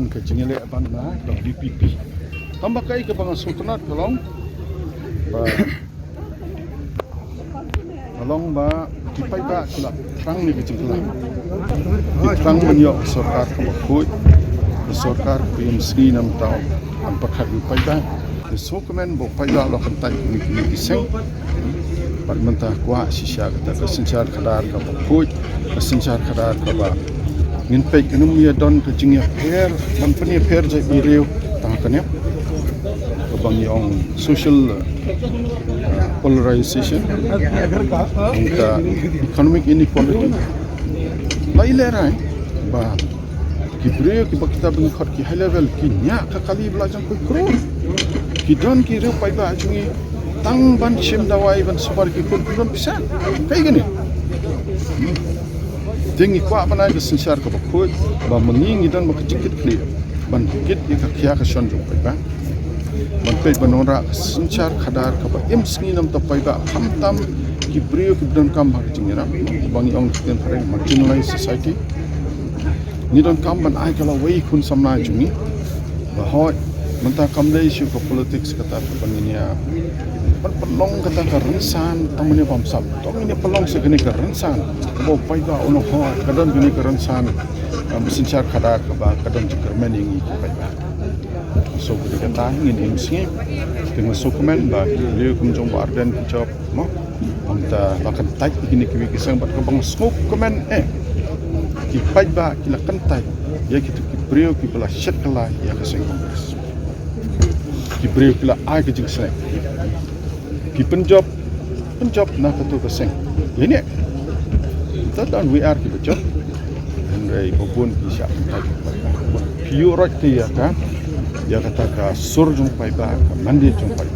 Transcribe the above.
don ke jingile ban na do VPP tambah kai ke bang sultanat kalong ba kipai ba kula trang ni ke jingla trang menyo sarkar ka bakoi sarkar pim ski nam tau an pakhat kipai ba so kemen bo pai ba lo kan tai ni seng par mentah kwa sisya kata sencar khadar ka bakoi sencar khadar ka ba ngin pe kenum ya don ke jingya per man pani per jai bireu ta kanya bang yang social polarization and economic inequality lai le rai ba ki bireu ki bakta bang khot ki high level ki nya ka kali bla jang ko kro ki don ki reu pai ba jungi tang ban chim dawai ban super ki kun don pisan kai gini tingi kwa bana ke sencar ka bakoi ba mengingi dan makjikit kli ban kit ka khia ka shon jong pai ba ban pe banora sencar khadar ka ba em sngi nam ta pai ba tham tam ki brio ki don kam ba jingira bang yong ten thare marginalized society ni don kam ban ai kala wei khun samna jungi ba hoi menta kam dei shu ko politics kata ka banginia pelong kata ka rensan tamane bam sab tong ini pelong segini ka rensan bo pai ga ono ho kadon gini ka rensan sencar khadar ka ba kadon jikermen ingi pai ba so kita kata ingin imsi dengan dokumen ba liu kumjong ba arden job mo amta bakan tai gini kiwi kisang bat ka bang smoke komen ki pai ba kila kantai ya kitu ki brio ki bala shet kala ya ka sing kongres ki brio kila ai ka jing sai ki penjob nak tu keseng ini kita dan we are ki bejob dan dari popun ki siap pure right ya kan dia kata ka sur jung pai ba mandi jung pai